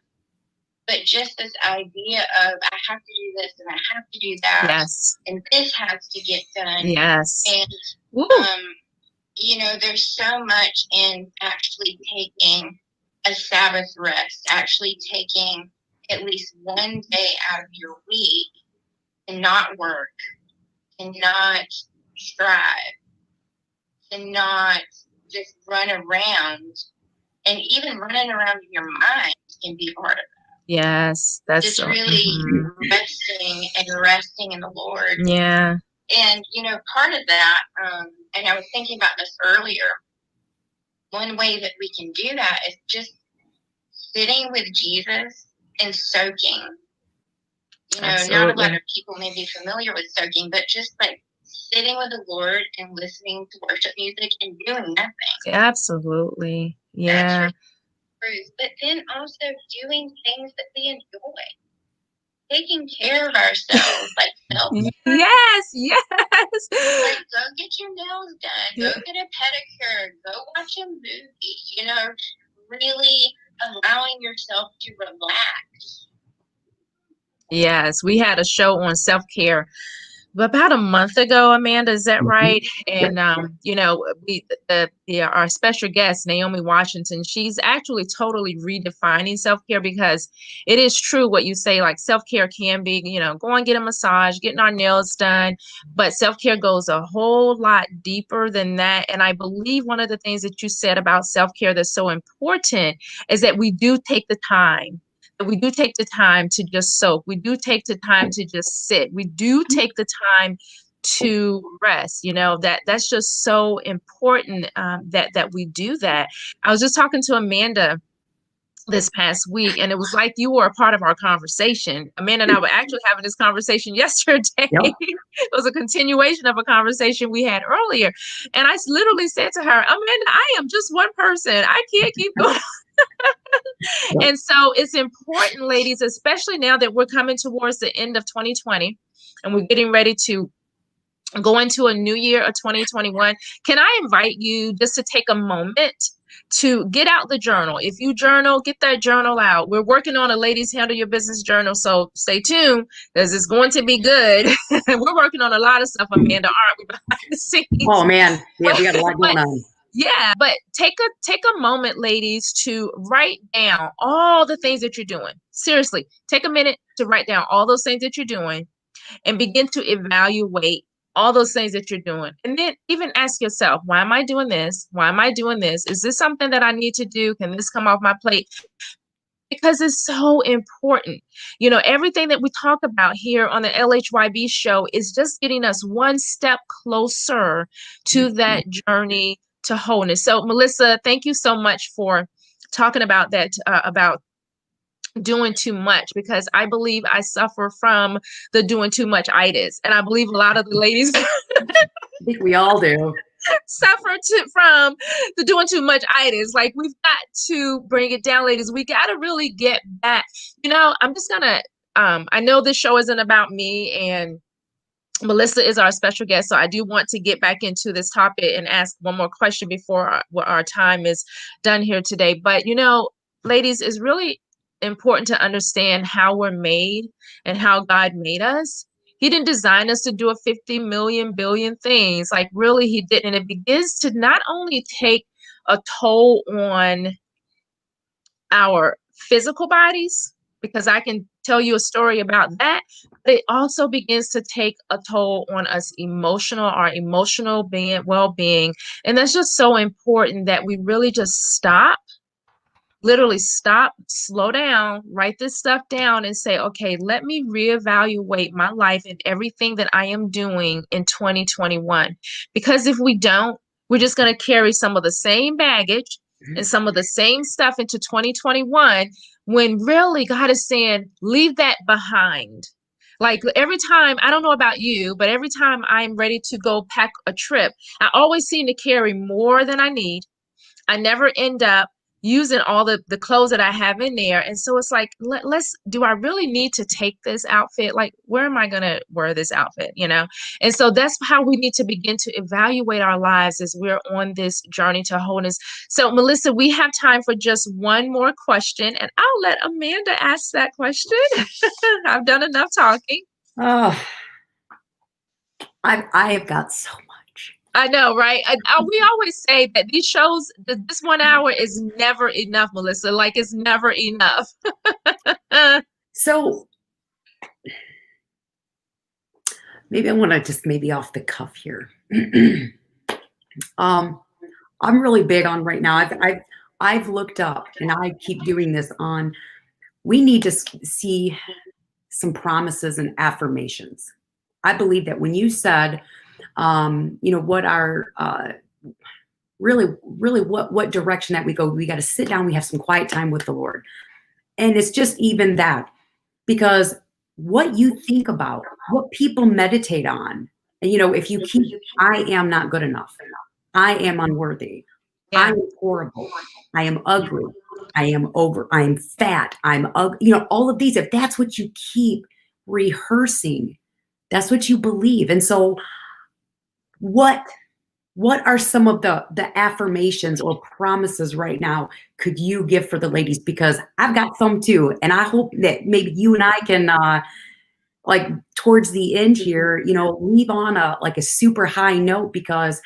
But just this idea of I have to do this and I have to do that. Yes. And this has to get done. Yes. And, there's so much in actually taking a Sabbath rest, actually taking at least one day out of your week to not work, to not strive, to not just run around. And even running around in your mind can be part of it. Yes, that's just so, really resting in the Lord. Yeah. And, part of that, and I was thinking about this earlier, one way that we can do that is just sitting with Jesus and soaking. Absolutely. Not a lot of people may be familiar with soaking, but just sitting with the Lord and listening to worship music and doing nothing. Absolutely. Yeah. But then also doing things that we enjoy. Taking care of ourselves, self-care. Yes. Go get your nails done. Go get a pedicure. Go watch a movie. Really allowing yourself to relax. Yes, we had a show on self-care about a month ago, Amanda, is that right? And you know, our special guest, Naomi Washington, she's actually totally redefining self-care, because it is true what you say, like self-care can be, you know, go and get a massage, getting our nails done, but self-care goes a whole lot deeper than that. And I believe one of the things that you said about self-care that's so important is that we do take the time. We do take the time to just soak. We do take the time to just sit. We do take the time to rest. You know, that's just so important, that we do that. I was just talking to Amanda this past week, and it was like you were a part of our conversation. Amanda and I were actually having this conversation yesterday. Yep. It was a continuation of a conversation we had earlier. And I literally said to her, Amanda, I am just one person. I can't keep going. And so it's important, ladies, especially now that we're coming towards the end of 2020 and we're getting ready to go into a new year of 2021. Can I invite you just to take a moment to get out the journal? If you journal, get that journal out. We're working on a Ladies Handle Your Business journal, so stay tuned because it's going to be good. We're working on a lot of stuff, Amanda, aren't we, behind the scenes? Oh man, yeah, we got a lot going on. Yeah, but take a moment, ladies, to write down all the things that you're doing. Seriously, take a minute to write down all those things that you're doing and begin to evaluate all those things that you're doing. And then even ask yourself, why am I doing this? Why am I doing this? Is this something that I need to do? Can this come off my plate? Because it's so important. You know, everything that we talk about here on the LHYB show is just getting us one step closer to that journey to wholeness. So, Melissa, thank you so much for talking about that, about doing too much, because I believe I suffer from the doing too much itis. And I believe a lot of the ladies I think we all do. suffer from the doing too much itis. Like, we've got to bring it down, ladies. We got to really get back. You know, I'm just gonna I know this show isn't about me, and Melissa is our special guest, so I do want to get back into this topic and ask one more question before our time is done here today. But you know, ladies, it's really important to understand how we're made and how God made us. He didn't design us to do a 50 million billion things. Like, really, he didn't. And it begins to not only take a toll on our physical bodies, because I can tell you a story about that, but it also begins to take a toll on us our emotional well-being. And that's just so important that we really just stop, literally stop, slow down, write this stuff down and say, okay, let me reevaluate my life and everything that I am doing in 2021. Because if we don't, we're just going to carry some of the same baggage and some of the same stuff into 2021, when really God is saying, leave that behind. Like, every time, I don't know about you, but every time I'm ready to go pack a trip, I always seem to carry more than I need. I never end up using all the clothes that I have in there. And so it's like, do I really need to take this outfit? Like, where am I going to wear this outfit? You know? And so that's how we need to begin to evaluate our lives as we're on this journey to wholeness. So, Melissa, we have time for just one more question, and I'll let Amanda ask that question. I've done enough talking. Oh, I have got so much. I know, right? We always say that these shows, this 1 hour is never enough, Melissa. Like, it's never enough. So maybe I want to just maybe off the cuff here. I'm really big on right now. I've looked up, and I keep doing this on. We need to see some promises and affirmations. I believe that when you said, you know, what our really what direction that we go, we got to sit down, we have some quiet time with the Lord. And it's just even that, because what you think about, what people meditate on, and you know, if you keep, I am not good enough, I am unworthy, I am horrible, I am ugly, I am fat, I'm ugly, you know, all of these, if that's what you keep rehearsing, that's what you believe. And so what what are some of the affirmations or promises right now could you give for the ladies? Because I've got some too, and I hope that maybe you and I can like towards the end here, leave on a super high note, because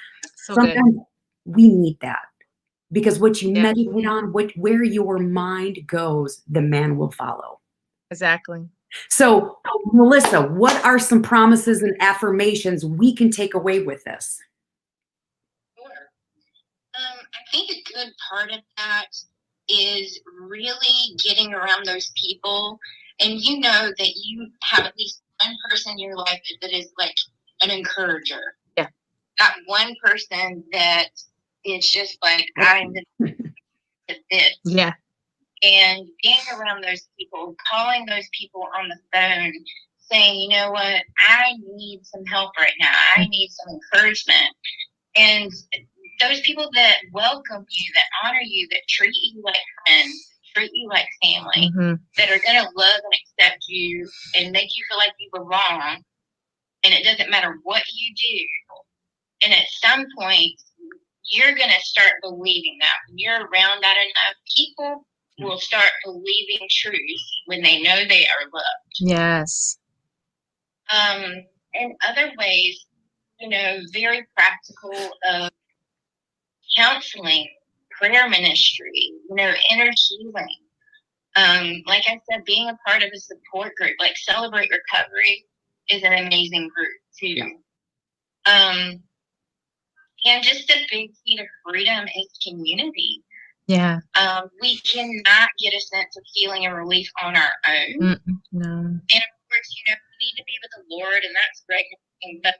So good. sometimes we need that. Because what you Yeah. meditate on, where your mind goes, the man will follow. Exactly. So, Melissa, what are some promises and affirmations we can take away with this? Sure. I think a good part of that is really getting around those people, and you know that you have at least one person in your life that is like an encourager. Yeah. That one person that is just like, I'm the this. Yeah. And being around those people, calling those people on the phone, saying, you know what, I need some help right now. I need some encouragement. And those people that welcome you, that honor you, that treat you like friends, treat you like family, that are going to love and accept you and make you feel like you belong. And it doesn't matter what you do. And at some point, you're going to start believing that. When you're around that enough, people will start believing truth when they know they are loved. Yes. In other ways, very practical of counseling, prayer ministry, inner healing. Like I said, being a part of a support group, like Celebrate Recovery is an amazing group too. Yeah. And just a big key to freedom is community. Yeah. We cannot get a sense of healing and relief on our own. No. And of course, we need to be with the Lord, and that's great. But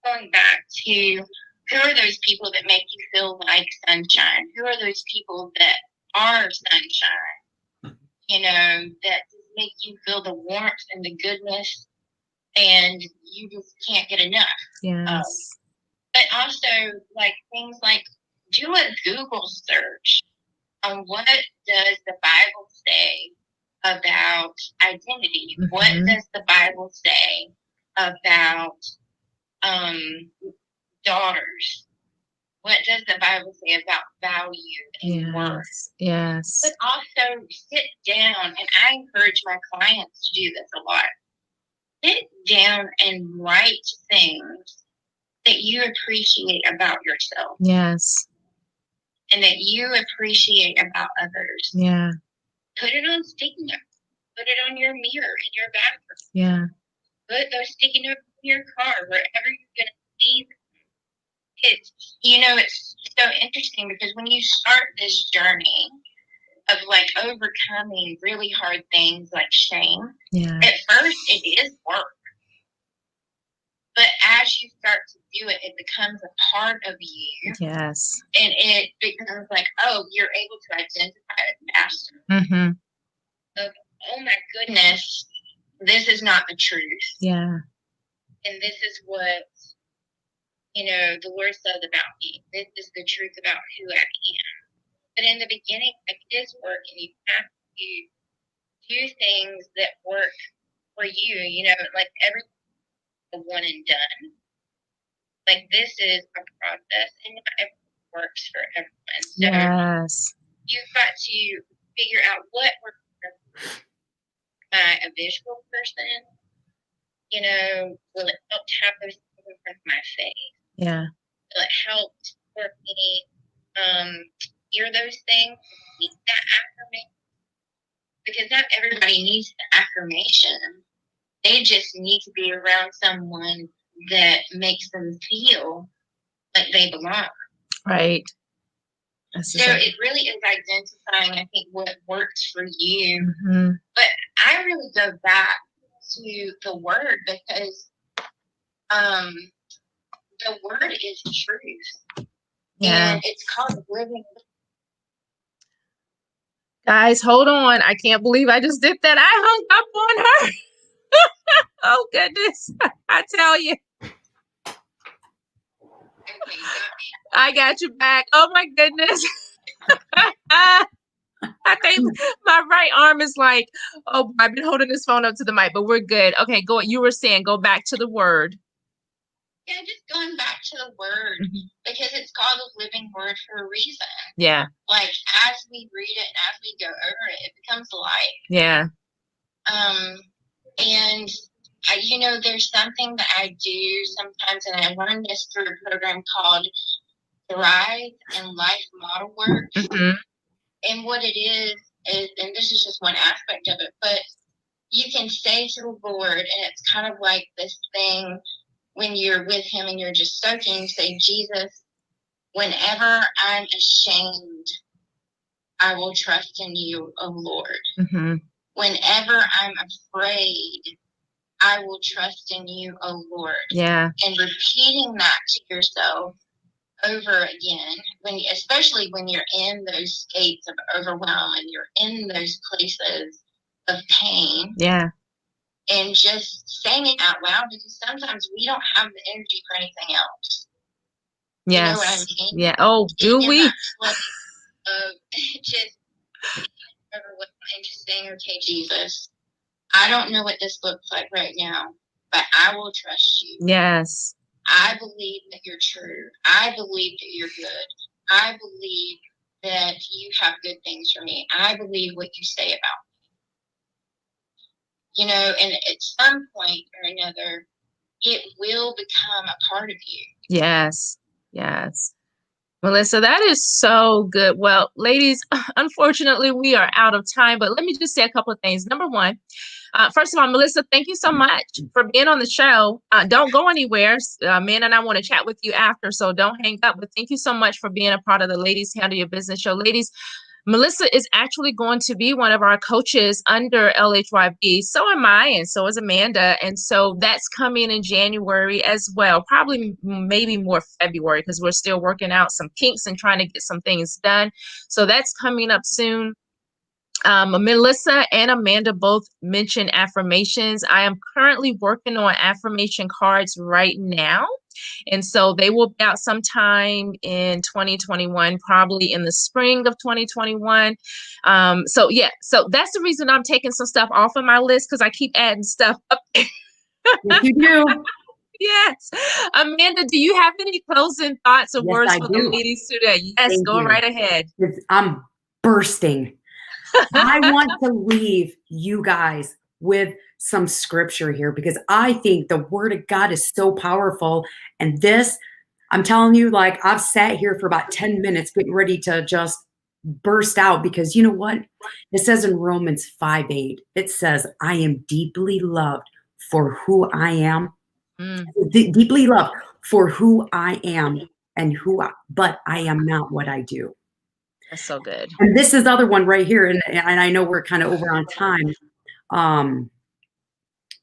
going back to, who are those people that make you feel like sunshine? Who are those people that are sunshine? That make you feel the warmth and the goodness, and you just can't get enough. Yes. But also, like, things like, do a Google search on what does the Bible say about identity? What does the Bible say about daughters? What does the Bible say about value and worth? Yes. But also sit down, and I encourage my clients to do this a lot. Sit down and write things that you appreciate about yourself. Yes. And that you appreciate about others. Yeah. Put it on sticky notes. Put it on your mirror in your bathroom. Yeah. Put those sticky notes in your car, wherever you're going to see them. It's so interesting, because when you start this journey of like overcoming really hard things like shame, at first it is work. But as you start to do it, it becomes a part of you. Yes. And it becomes like, oh, you're able to identify it faster. Oh my goodness, this is not the truth. Yeah. And this is what, the Lord says about me. This is the truth about who I am. But in the beginning, like, it is work, and you have to do things that work for you, like everything one and done. Like, this is a process, and not everything works for everyone. So yes. You've got to figure out what works for a visual person. Will it help to have those things in front of my face? Yeah. Will it help for me hear those things, need that affirmation? Because not everybody needs the affirmation. They just need to be around someone that makes them feel like they belong. Right. So it really is identifying, I think, what works for you. But I really go back to the Word, because the Word is truth. Yeah. And it's called living. Guys, hold on. I can't believe I just did that. I hung up on her. Oh, goodness. I tell you. Okay, I got you back. Oh, my goodness. I think my right arm is like, oh, I've been holding this phone up to the mic, but we're good. Okay, go. You were saying go back to the Word. Yeah, just going back to the word, because it's called the living word for a reason. Yeah. Like, as we read it and as we go over it, it becomes life. Yeah. And there's something that I do sometimes, and I learned this through a program called Thrive and Life Model Work. And what it is, and this is just one aspect of it, but you can say to the Lord, and it's kind of like this thing when you're with him and you're just soaking, you say, Jesus, whenever I'm ashamed, I will trust in you, O Lord. Whenever I'm afraid, I will trust in you, O Lord. Yeah. And repeating that to yourself over again, especially when you're in those states of overwhelm and you're in those places of pain. Yeah. And just saying it out loud, because sometimes we don't have the energy for anything else. Yes. You know what I mean? Yeah. Oh, do we? That place of just overwhelmed and just saying, okay, Jesus, I don't know what this looks like right now, but I will trust you. Yes. I believe that you're true. I believe that you're good. I believe that you have good things for me. I believe what you say about me. And at some point or another, it will become a part of you. Yes. Yes. Melissa, that is so good. Well, ladies, unfortunately, we are out of time, but let me just say a couple of things. Number one, first of all, Melissa, thank you so much for being on the show. Don't go anywhere. Man and I want to chat with you after, so don't hang up. But thank you so much for being a part of the Ladies Handle Your Business show. Ladies, Melissa is actually going to be one of our coaches under LHYB. So am I, and so is Amanda. And so that's coming in January as well, probably maybe more February, because we're still working out some kinks and trying to get some things done. So that's coming up soon. Melissa and Amanda both mentioned affirmations. I am currently working on affirmation cards right now. And so they will be out sometime in 2021, probably in the spring of 2021. So that's the reason I'm taking some stuff off of my list, because I keep adding stuff up there. Yes, you do. Yes. Amanda, do you have any closing thoughts or words I for do. the ladies today? Yes, Thank go you. right ahead. I'm bursting. I want to leave you guys with some scripture here, because I think the word of God is so powerful. And this, I'm telling you, like, I've sat here for about 10 minutes getting ready to just burst out, because you know what? It says in Romans 5:8, it says, I am deeply loved for who I am. Deeply loved for who I am and but I am not what I do. That's so good. And this is the other one right here, and I know we're kind of over on time,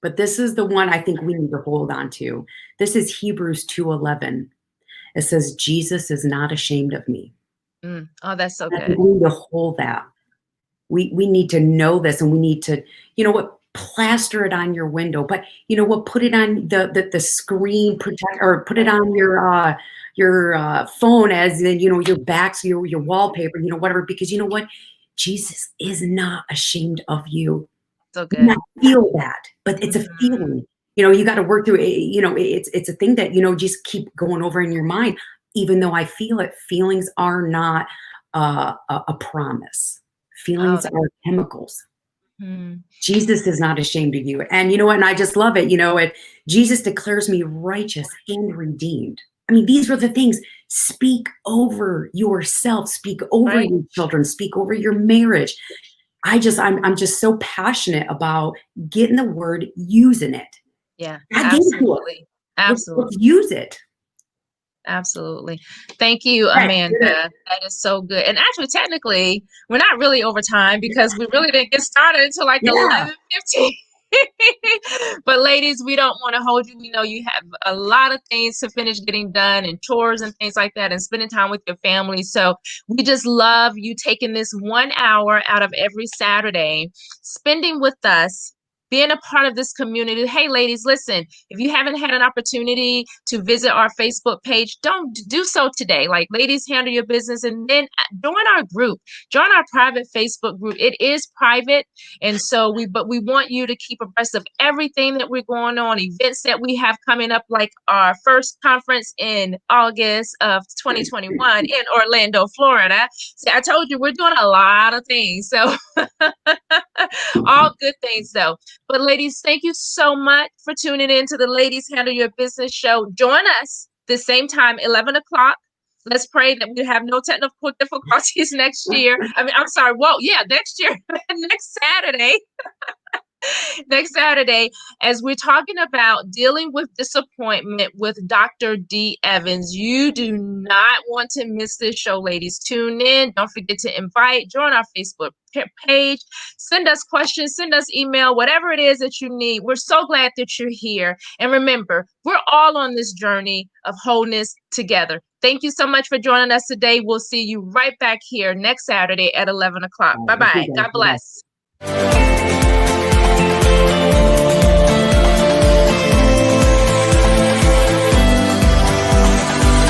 but this is the one I think we need to hold on to. This is Hebrews 2:11. It says, Jesus is not ashamed of me. Oh, that's so I good. we need to hold that. We need to know this, and we need to, you know what, plaster it on your window, but you know what, put it on the screen protect, or put it on your phone, as in, your backs, your wallpaper, whatever, because you know what, Jesus is not ashamed of you. So You good. might feel that, but it's a feeling. You got to work through it. It's a thing that just keep going over in your mind. Even though I feel it, feelings are not a promise. Feelings are chemicals. Jesus is not ashamed of you. And you know what? And I just love it. Jesus declares me righteous and redeemed. I mean, these were the things. Speak over yourself. Speak over your children. Speak over your marriage. I'm just so passionate about getting the word, using it. Yeah, God gave it to us. absolutely. Let's use it. Absolutely. Thank you, Amanda. That is so good. And actually, technically, we're not really over time, because we really didn't get started until like 11:15. But ladies, we don't want to hold you. We know you have a lot of things to finish getting done, and chores and things like that, and spending time with your family. So we just love you taking this 1 hour out of every Saturday, spending with us, being a part of this community. Hey, ladies, listen, if you haven't had an opportunity to visit our Facebook page, don't do so today. Like, Ladies Handle Your Business, and then join our group, join our private Facebook group. It is private. And so but we want you to keep abreast of everything that we're going on, events that we have coming up, like our first conference in August of 2021 in Orlando, Florida. See, I told you we're doing a lot of things. So all good things though. But ladies, thank you so much for tuning in to the Ladies Handle Your Business show. Join us the same time, 11 o'clock. Let's pray that we have no technical difficulties next year. I'm sorry. Whoa, yeah, next year, next Saturday. Next Saturday, as we're talking about dealing with disappointment with Dr. D. Evans. You do not want to miss this show, ladies. Tune in. Don't forget to invite, join our Facebook page, send us questions, send us email, whatever it is that you need. We're so glad that you're here. And remember, we're all on this journey of wholeness together. Thank you so much for joining us today. We'll see you right back here next Saturday at 11 o'clock. Bye-bye. God bless.